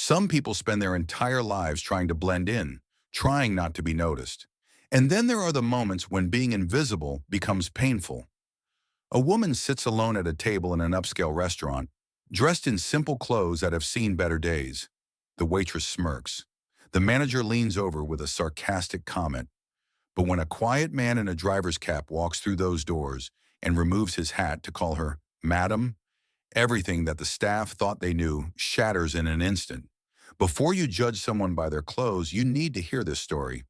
Some people spend their entire lives trying to blend in, trying not to be noticed. And then there are the moments when being invisible becomes painful. A woman sits alone at a table in an upscale restaurant, dressed in simple clothes that have seen better days. The waitress smirks. The manager leans over with a sarcastic comment. But when a quiet man in a driver's cap walks through those doors and removes his hat to call her Madam, everything that the staff thought they knew shatters in an instant. Before you judge someone by their clothes, you need to hear this story.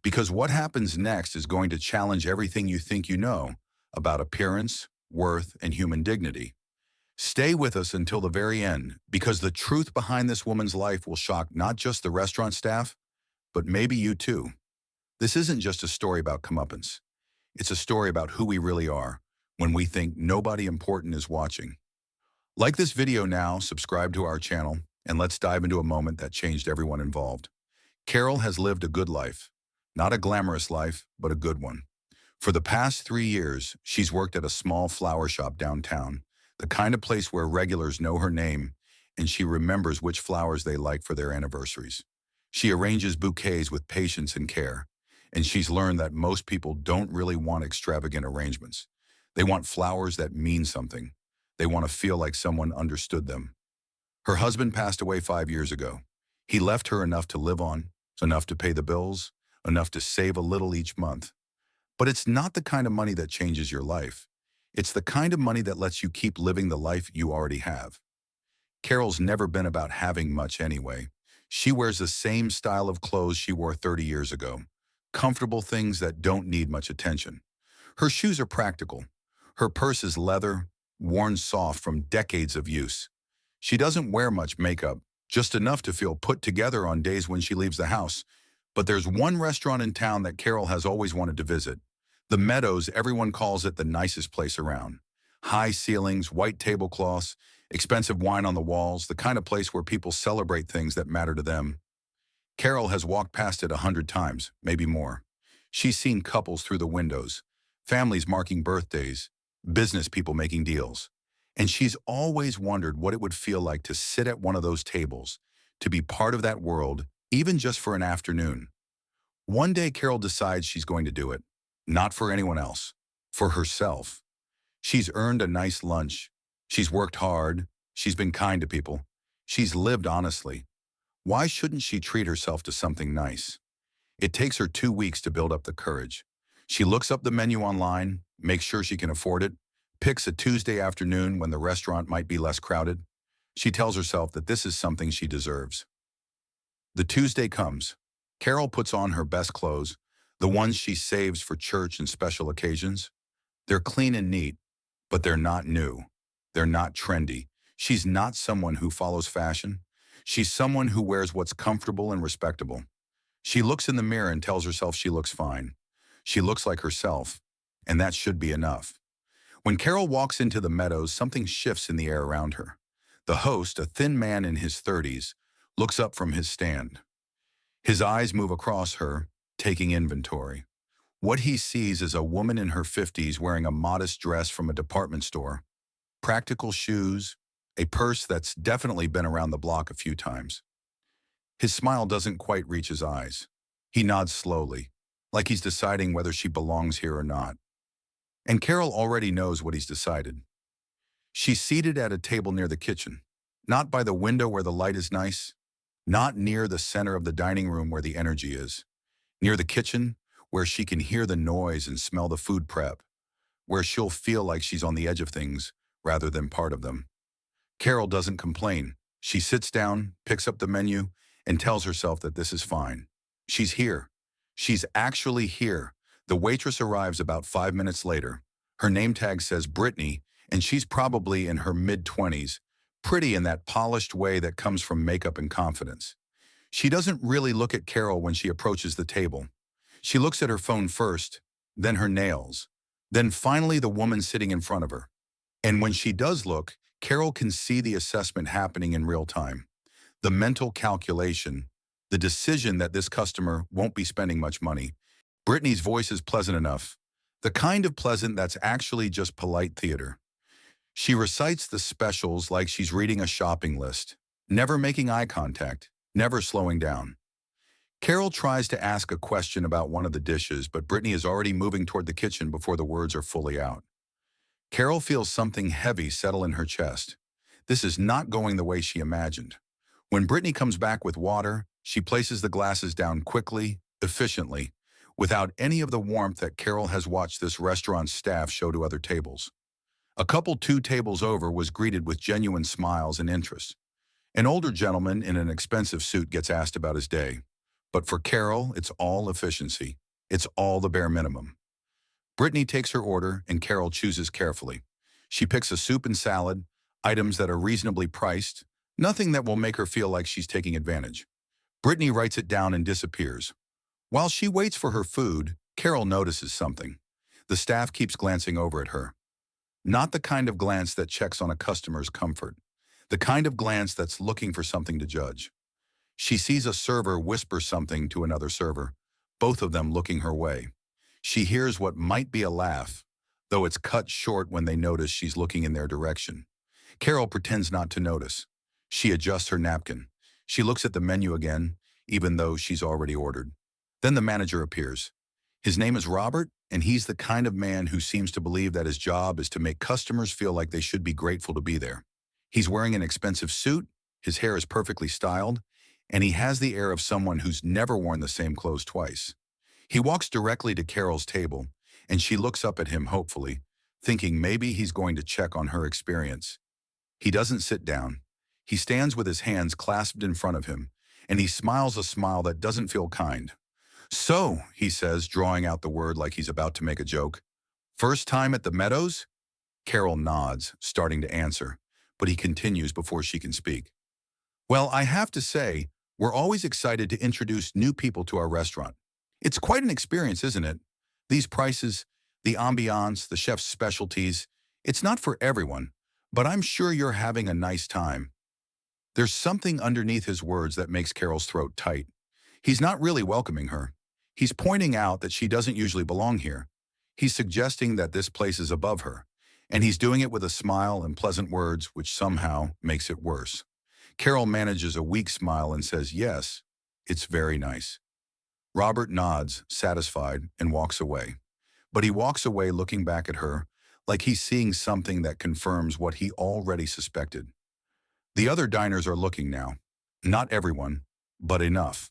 Because what happens next is going to challenge everything you think you know about appearance, worth, and human dignity. Stay with us until the very end, because the truth behind this woman's life will shock not just the restaurant staff, but maybe you too. This isn't just a story about comeuppance. It's a story about who we really are when we think nobody important is watching. Like this video now, subscribe to our channel, and let's dive into a moment that changed everyone involved. Carol has lived a good life. Not a glamorous life, but a good one. For the past 3 years, she's worked at a small flower shop downtown, the kind of place where regulars know her name, and she remembers which flowers they like for their anniversaries. She arranges bouquets with patience and care, and she's learned that most people don't really want extravagant arrangements. They want flowers that mean something. They want to feel like someone understood them. Her husband passed away 5 years ago. He left her enough to live on, enough to pay the bills, enough to save a little each month. But it's not the kind of money that changes your life. It's the kind of money that lets you keep living the life you already have. Carol's never been about having much anyway. She wears the same style of clothes she wore 30 years ago. Comfortable things that don't need much attention. Her shoes are practical. Her purse is leather, worn soft from decades of use. She doesn't wear much makeup, just enough to feel put together on days when she leaves the house. But there's one restaurant in town that Carol has always wanted to visit. The Meadows, everyone calls it the nicest place around. High ceilings, white tablecloths, expensive wine on the walls, the kind of place where people celebrate things that matter to them. Carol has walked past it 100 times, maybe more. She's seen couples through the windows, families marking birthdays, business people making deals. And she's always wondered what it would feel like to sit at one of those tables, to be part of that world, even just for an afternoon. One day, Carol decides she's going to do it. Not for anyone else, for herself. She's earned a nice lunch. She's worked hard. She's been kind to people. She's lived honestly. Why shouldn't she treat herself to something nice? It takes her 2 weeks to build up the courage. She looks up the menu online, makes sure she can afford it, picks a Tuesday afternoon when the restaurant might be less crowded. She tells herself that this is something she deserves. The Tuesday comes. Carol puts on her best clothes, the ones she saves for church and special occasions. They're clean and neat, but they're not new. They're not trendy. She's not someone who follows fashion. She's someone who wears what's comfortable and respectable. She looks in the mirror and tells herself she looks fine. She looks like herself, and that should be enough. When Carol walks into the Meadows, something shifts in the air around her. The host, a thin man in his 30s, looks up from his stand. His eyes move across her, taking inventory. What he sees is a woman in her 50s wearing a modest dress from a department store, practical shoes, a purse that's definitely been around the block a few times. His smile doesn't quite reach his eyes. He nods slowly, like he's deciding whether she belongs here or not. And Carol already knows what he's decided. She's seated at a table near the kitchen, not by the window where the light is nice, not near the center of the dining room where the energy is, near the kitchen where she can hear the noise and smell the food prep, where she'll feel like she's on the edge of things rather than part of them. Carol doesn't complain. She sits down, picks up the menu, and tells herself that this is fine. She's here. She's actually here. The waitress arrives about 5 minutes later. Her name tag says Brittany, and she's probably in her mid-20s, pretty in that polished way that comes from makeup and confidence. She doesn't really look at Carol when she approaches the table. She looks at her phone first, then her nails, then finally the woman sitting in front of her. And when she does look, Carol can see the assessment happening in real time. The mental calculation, the decision that this customer won't be spending much money. Brittany's voice is pleasant enough, the kind of pleasant that's actually just polite theater. She recites the specials like she's reading a shopping list. never making eye contact, never slowing down. Carol tries to ask a question about one of the dishes, but Brittany is already moving toward the kitchen before the words are fully out. Carol feels something heavy settle in her chest. This is not going the way she imagined. When Brittany comes back with water, she places the glasses down quickly, efficiently, without any of the warmth that Carol has watched this restaurant's staff show to other tables. A couple 2 tables over was greeted with genuine smiles and interest. An older gentleman in an expensive suit gets asked about his day. But for Carol, it's all efficiency. It's all the bare minimum. Brittany takes her order and Carol chooses carefully. She picks a soup and salad, items that are reasonably priced, nothing that will make her feel like she's taking advantage. Brittany writes it down and disappears. While she waits for her food, Carol notices something. The staff keeps glancing over at her. Not the kind of glance that checks on a customer's comfort. The kind of glance that's looking for something to judge. She sees a server whisper something to another server, both of them looking her way. She hears what might be a laugh, though it's cut short when they notice she's looking in their direction. Carol pretends not to notice. She adjusts her napkin. She looks at the menu again, even though she's already ordered. Then the manager appears. His name is Robert, and he's the kind of man who seems to believe that his job is to make customers feel like they should be grateful to be there. He's wearing an expensive suit, his hair is perfectly styled, and he has the air of someone who's never worn the same clothes twice. He walks directly to Carol's table, and she looks up at him hopefully, thinking maybe he's going to check on her experience. He doesn't sit down. He stands with his hands clasped in front of him, and he smiles a smile that doesn't feel kind. "So," he says, drawing out the word like he's about to make a joke. "First time at the Meadows?" Carol nods, starting to answer, but he continues before she can speak. "Well, I have to say, we're always excited to introduce new people to our restaurant. It's quite an experience, isn't it? These prices, the ambiance, the chef's specialties, it's not for everyone, but I'm sure you're having a nice time." There's something underneath his words that makes Carol's throat tight. He's not really welcoming her. He's pointing out that she doesn't usually belong here. He's suggesting that this place is above her, and he's doing it with a smile and pleasant words, which somehow makes it worse. Carol manages a weak smile and says, "Yes, it's very nice." Robert nods, satisfied, and walks away. But he walks away looking back at her, like he's seeing something that confirms what he already suspected. The other diners are looking now. Not everyone, but enough.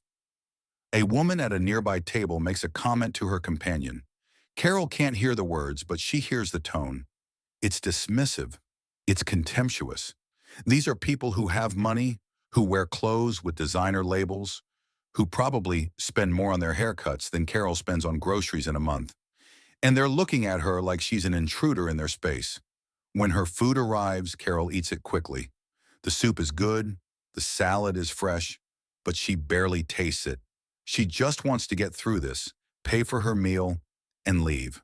A woman at a nearby table makes a comment to her companion. Carol can't hear the words, but she hears the tone. It's dismissive. It's contemptuous. These are people who have money, who wear clothes with designer labels, who probably spend more on their haircuts than Carol spends on groceries in a month. And they're looking at her like she's an intruder in their space. When her food arrives, Carol eats it quickly. The soup is good, the salad is fresh, but she barely tastes it. She just wants to get through this, pay for her meal, and leave.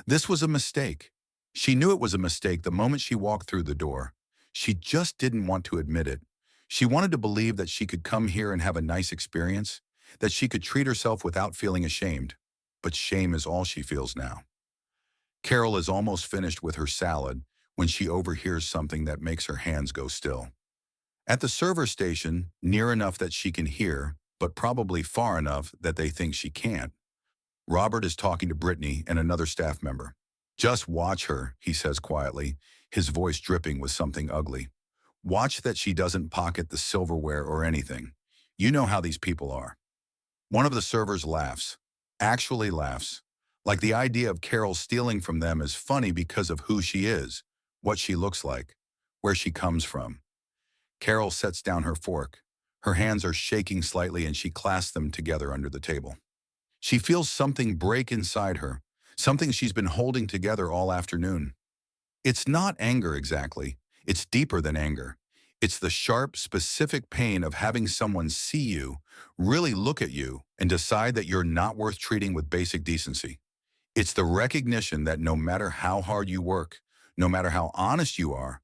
This was a mistake. She knew it was a mistake the moment she walked through the door. She just didn't want to admit it. She wanted to believe that she could come here and have a nice experience, that she could treat herself without feeling ashamed. But shame is all she feels now. Carol is almost finished with her salad when she overhears something that makes her hands go still. At the server station, near enough that she can hear, but probably far enough that they think she can't, Robert is talking to Brittany and another staff member. "Just watch her," he says quietly, his voice dripping with something ugly. "Watch that she doesn't pocket the silverware or anything. You know how these people are." One of the servers laughs, actually laughs, like the idea of Carol stealing from them is funny because of who she is, what she looks like, where she comes from. Carol sets down her fork. Her hands are shaking slightly and she clasps them together under the table. She feels something break inside her, something she's been holding together all afternoon. It's not anger exactly. It's deeper than anger. It's the sharp, specific pain of having someone see you, really look at you, and decide that you're not worth treating with basic decency. It's the recognition that no matter how hard you work, no matter how honest you are,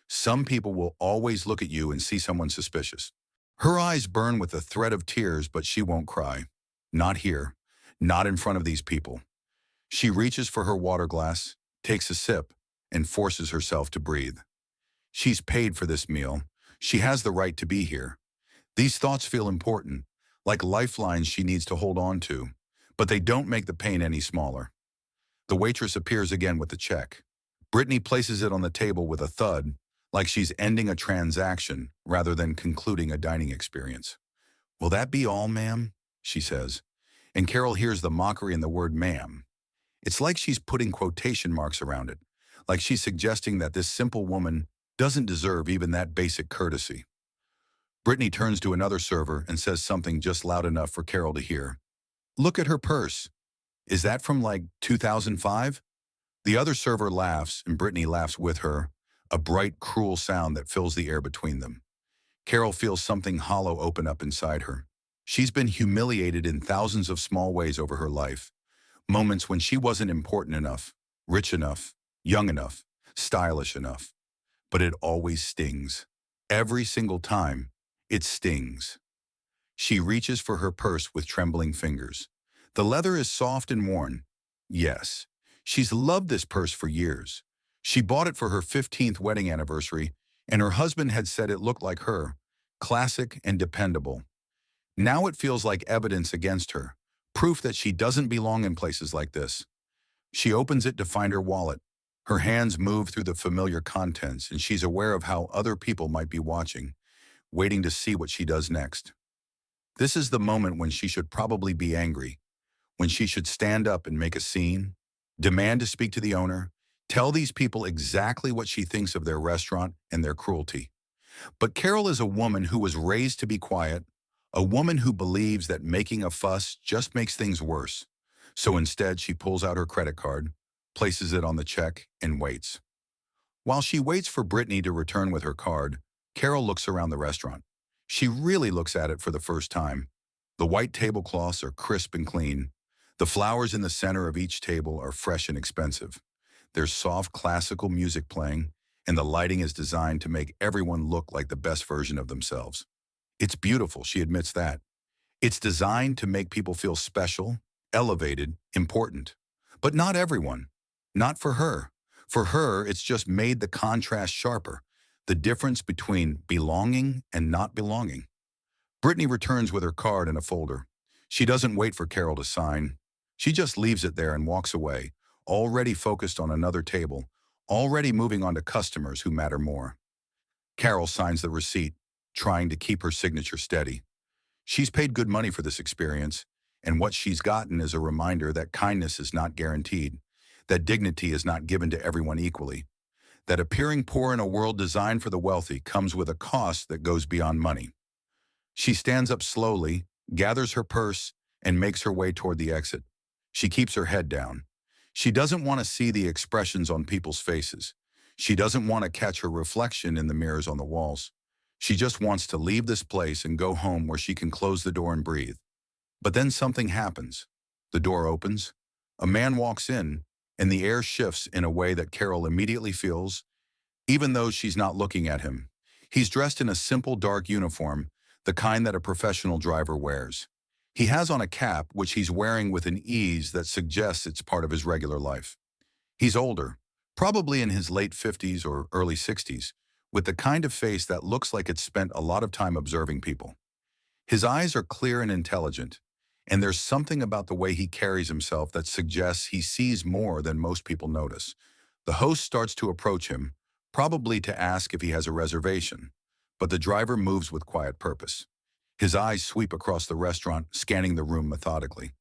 some people will always look at you and see someone suspicious. Her eyes burn with the threat of tears, but she won't cry. Not here. Not in front of these people. She reaches for her water glass, takes a sip, and forces herself to breathe. She's paid for this meal, She has the right to be here. These thoughts feel important, like lifelines she needs to hold on to, but they don't make the pain any smaller. The waitress appears again with the check. Brittany places it on the table with a thud, like she's ending a transaction rather than concluding a dining experience. "Will that be all, ma'am?" she says. And Carol hears the mockery in the word ma'am. It's like she's putting quotation marks around it, like she's suggesting that this simple woman doesn't deserve even that basic courtesy. Brittany turns to another server and says something just loud enough for Carol to hear. "Look at her purse. Is that from like 2005? The other server laughs, and Brittany laughs with her, a bright, cruel sound that fills the air between them. Carol feels something hollow open up inside her. She's been humiliated in thousands of small ways over her life. Moments when she wasn't important enough, rich enough, young enough, stylish enough. But it always stings. Every single time, it stings. She reaches for her purse with trembling fingers. The leather is soft and worn. Yes, she's loved this purse for years. She bought it for her 15th wedding anniversary, and her husband had said it looked like her, classic and dependable. Now it feels like evidence against her, proof that she doesn't belong in places like this. She opens it to find her wallet. Her hands move through the familiar contents, and she's aware of how other people might be watching, waiting to see what she does next. This is the moment when she should probably be angry, when she should stand up and make a scene, demand to speak to the owner, tell these people exactly what she thinks of their restaurant and their cruelty. But Carol is a woman who was raised to be quiet, a woman who believes that making a fuss just makes things worse. So instead, she pulls out her credit card, places it on the check, and waits. While she waits for Brittany to return with her card, Carol looks around the restaurant. She really looks at it for the first time. The white tablecloths are crisp and clean. The flowers in the center of each table are fresh and expensive. There's soft classical music playing, and the lighting is designed to make everyone look like the best version of themselves. It's beautiful, she admits that. It's designed to make people feel special, elevated, important. But not everyone. Not for her. For her, it's just made the contrast sharper, the difference between belonging and not belonging. Brittany returns with her card in a folder. She doesn't wait for Carol to sign. She just leaves it there and walks away, already focused on another table, already moving on to customers who matter more. Carol signs the receipt, trying to keep her signature steady. She's paid good money for this experience, and what she's gotten is a reminder that kindness is not guaranteed, that dignity is not given to everyone equally, that appearing poor in a world designed for the wealthy comes with a cost that goes beyond money. She stands up slowly, gathers her purse, and makes her way toward the exit. She keeps her head down. She doesn't want to see the expressions on people's faces. She doesn't want to catch her reflection in the mirrors on the walls. She just wants to leave this place and go home where she can close the door and breathe. But then something happens. The door opens, a man walks in, and the air shifts in a way that Carol immediately feels, even though she's not looking at him. He's dressed in a simple dark uniform, the kind that a professional driver wears. He has on a cap, which he's wearing with an ease that suggests it's part of his regular life. He's older, probably in his late 50s or early 60s, with the kind of face that looks like it's spent a lot of time observing people. His eyes are clear and intelligent, and there's something about the way he carries himself that suggests he sees more than most people notice. The host starts to approach him, probably to ask if he has a reservation, but the driver moves with quiet purpose. His eyes sweep across the restaurant, scanning the room methodically.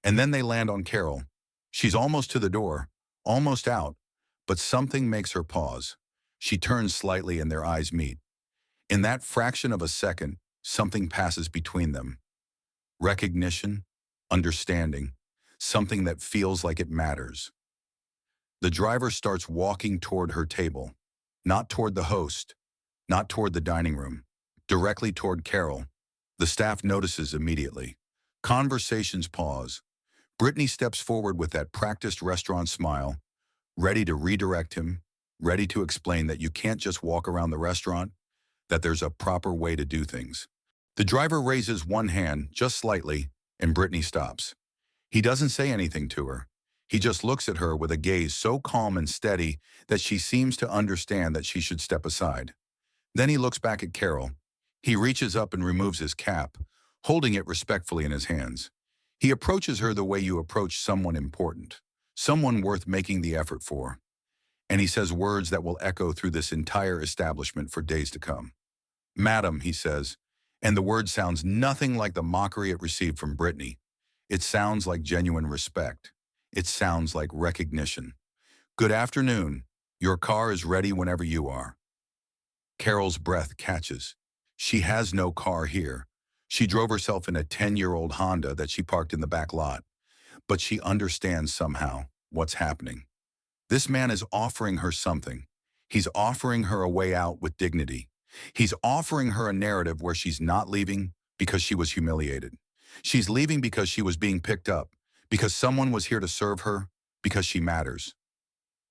And then they land on Carol. She's almost to the door, almost out, but something makes her pause. She turns slightly and their eyes meet. In that fraction of a second, something passes between them. Recognition, understanding, something that feels like it matters. The driver starts walking toward her table, not toward the host, not toward the dining room, directly toward Carol. The staff notices immediately. Conversations pause. Brittany steps forward with that practiced restaurant smile, ready to redirect him, ready to explain that you can't just walk around the restaurant, that there's a proper way to do things. The driver raises one hand, just slightly, and Brittany stops. He doesn't say anything to her. He just looks at her with a gaze so calm and steady that she seems to understand that she should step aside. Then he looks back at Carol. He reaches up and removes his cap, holding it respectfully in his hands. He approaches her the way you approach someone important, someone worth making the effort for. And he says words that will echo through this entire establishment for days to come. "Madam," he says, and the word sounds nothing like the mockery it received from Brittany. It sounds like genuine respect. It sounds like recognition. "Good afternoon. Your car is ready whenever you are." Carol's breath catches. She has no car here. She drove herself in a 10-year-old Honda that she parked in the back lot. But she understands somehow what's happening. This man is offering her something. He's offering her a way out with dignity. He's offering her a narrative where she's not leaving because she was humiliated. She's leaving because she was being picked up, because someone was here to serve her, because she matters.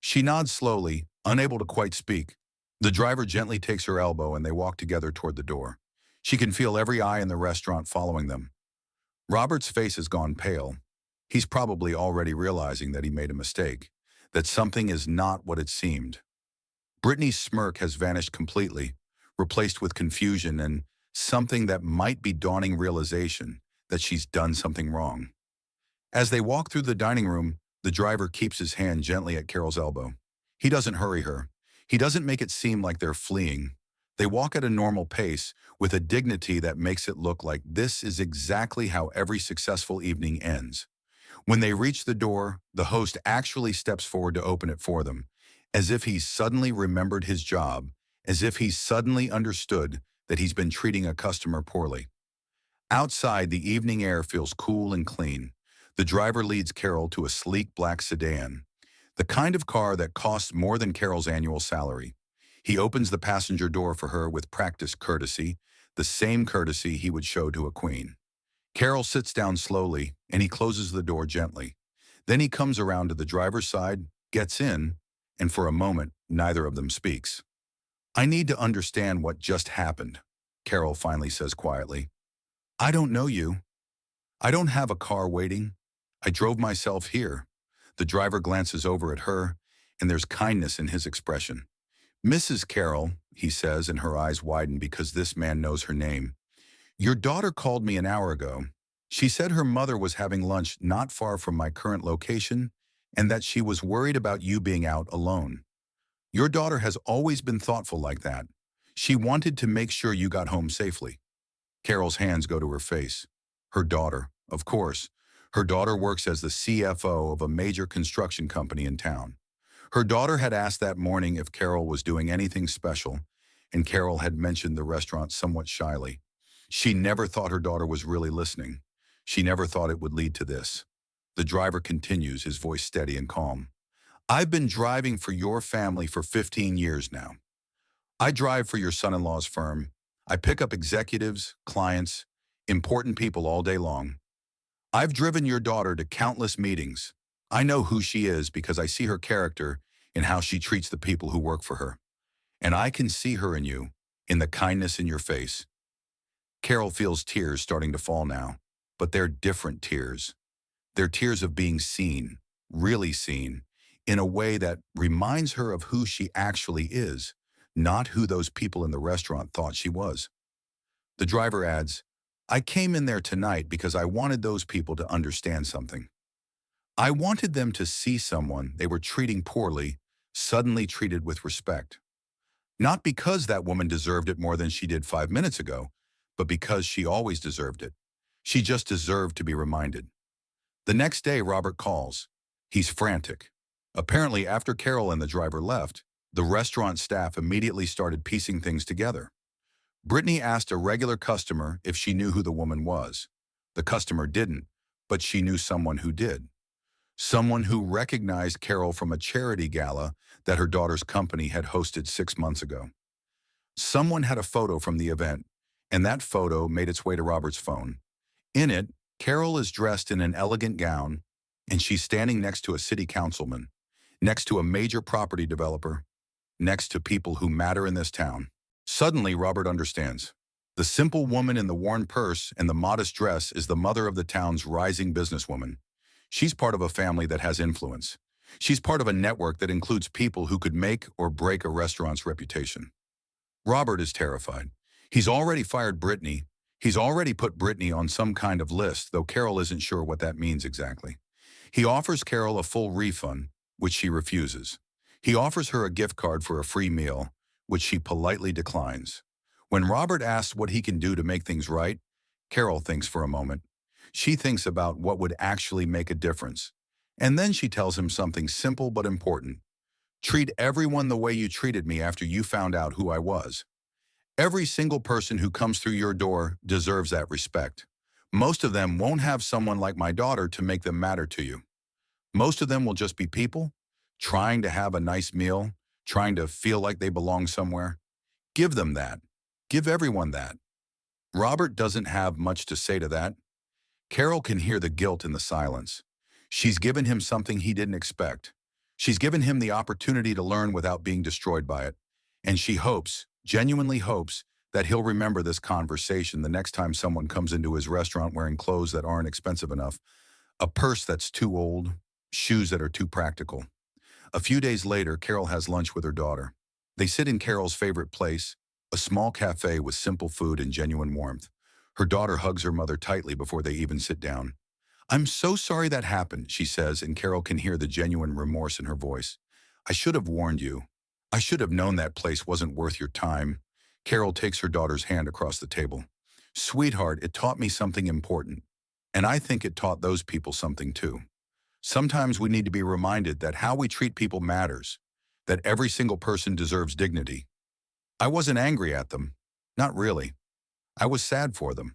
She nods slowly, unable to quite speak. The driver gently takes her elbow and they walk together toward the door. She can feel every eye in the restaurant following them. Robert's face has gone pale. He's probably already realizing that he made a mistake, that something is not what it seemed. Brittany's smirk has vanished completely, replaced with confusion and something that might be dawning realization that she's done something wrong. As they walk through the dining room, the driver keeps his hand gently at Carol's elbow. He doesn't hurry her. He doesn't make it seem like they're fleeing. They walk at a normal pace with a dignity that makes it look like this is exactly how every successful evening ends. When they reach the door, the host actually steps forward to open it for them, as if he's suddenly remembered his job, as if he's suddenly understood that he's been treating a customer poorly. Outside, the evening air feels cool and clean. The driver leads Carol to a sleek black sedan, the kind of car that costs more than Carol's annual salary. He opens the passenger door for her with practiced courtesy, the same courtesy he would show to a queen. Carol sits down slowly, and he closes the door gently. Then he comes around to the driver's side, gets in, and for a moment, neither of them speaks. "I need to understand what just happened," Carol finally says quietly. "I don't know you. I don't have a car waiting. I drove myself here." The driver glances over at her, and there's kindness in his expression. "Mrs. Carroll," he says, and her eyes widen because this man knows her name. "Your daughter called me an hour ago. She said her mother was having lunch not far from my current location and that she was worried about you being out alone. Your daughter has always been thoughtful like that. She wanted to make sure you got home safely." Carol's hands go to her face. Her daughter, of course. Her daughter works as the CFO of a major construction company in town. Her daughter had asked that morning if Carol was doing anything special, and Carol had mentioned the restaurant somewhat shyly. She never thought her daughter was really listening. She never thought it would lead to this. The driver continues, his voice steady and calm. "I've been driving for your family for 15 years now. I drive for your son-in-law's firm. I pick up executives, clients, important people all day long. I've driven your daughter to countless meetings. I know who she is because I see her character in how she treats the people who work for her. And I can see her in you, in the kindness in your face." Carol feels tears starting to fall now, but they're different tears. They're tears of being seen, really seen, in a way that reminds her of who she actually is, not who those people in the restaurant thought she was. The driver adds, "I came in there tonight because I wanted those people to understand something. I wanted them to see someone they were treating poorly, suddenly treated with respect. Not because that woman deserved it more than she did 5 minutes ago, but because she always deserved it. She just deserved to be reminded." The next day, Robert calls. He's frantic. Apparently, after Carol and the driver left, the restaurant staff immediately started piecing things together. Brittany asked a regular customer if she knew who the woman was. The customer didn't, but she knew someone who did. Someone who recognized Carol from a charity gala that her daughter's company had hosted 6 months ago. Someone had a photo from the event, and that photo made its way to Robert's phone. In it, Carol is dressed in an elegant gown, and she's standing next to a city councilman, next to a major property developer, next to people who matter in this town. Suddenly, Robert understands. The simple woman in the worn purse and the modest dress is the mother of the town's rising businesswoman. She's part of a family that has influence. She's part of a network that includes people who could make or break a restaurant's reputation. Robert is terrified. He's already fired Brittany. He's already put Brittany on some kind of list, though Carol isn't sure what that means exactly. He offers Carol a full refund, which she refuses. He offers her a gift card for a free meal, which she politely declines. When Robert asks what he can do to make things right, Carol thinks for a moment. She thinks about what would actually make a difference. And then she tells him something simple but important. Treat everyone the way you treated me after you found out who I was. Every single person who comes through your door deserves that respect. Most of them won't have someone like my daughter to make them matter to you. Most of them will just be people, trying to have a nice meal, trying to feel like they belong somewhere. Give them that. Give everyone that. Robert doesn't have much to say to that. Carol can hear the guilt in the silence. She's given him something he didn't expect. She's given him the opportunity to learn without being destroyed by it. And she hopes, genuinely hopes, that he'll remember this conversation the next time someone comes into his restaurant wearing clothes that aren't expensive enough, a purse that's too old, shoes that are too practical. A few days later, Carol has lunch with her daughter. They sit in Carol's favorite place, a small cafe with simple food and genuine warmth. Her daughter hugs her mother tightly before they even sit down. "I'm so sorry that happened," she says, and Carol can hear the genuine remorse in her voice. "I should have warned you. I should have known that place wasn't worth your time." Carol takes her daughter's hand across the table. "Sweetheart, it taught me something important. And I think it taught those people something too. Sometimes we need to be reminded that how we treat people matters, that every single person deserves dignity." I wasn't angry at them. Not really. I was sad for them.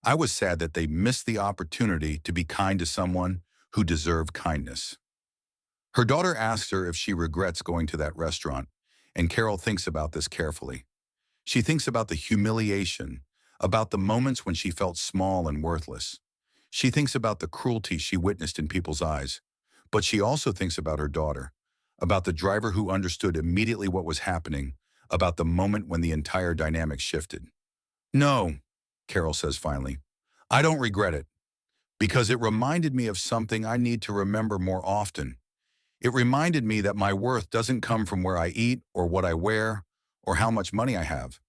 I was sad that they missed the opportunity to be kind to someone who deserved kindness. Her daughter asks her if she regrets going to that restaurant, and Carol thinks about this carefully. She thinks about the humiliation, about the moments when she felt small and worthless. She thinks about the cruelty she witnessed in people's eyes, but she also thinks about her daughter, about the driver who understood immediately what was happening, about the moment when the entire dynamic shifted. "No," Carol says finally, "I don't regret it, because it reminded me of something I need to remember more often. It reminded me that my worth doesn't come from where I eat or what I wear or how much money I have.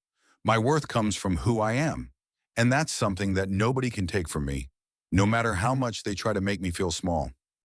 My worth comes from who I am, and that's something that nobody can take from me, no matter how much they try to make me feel small."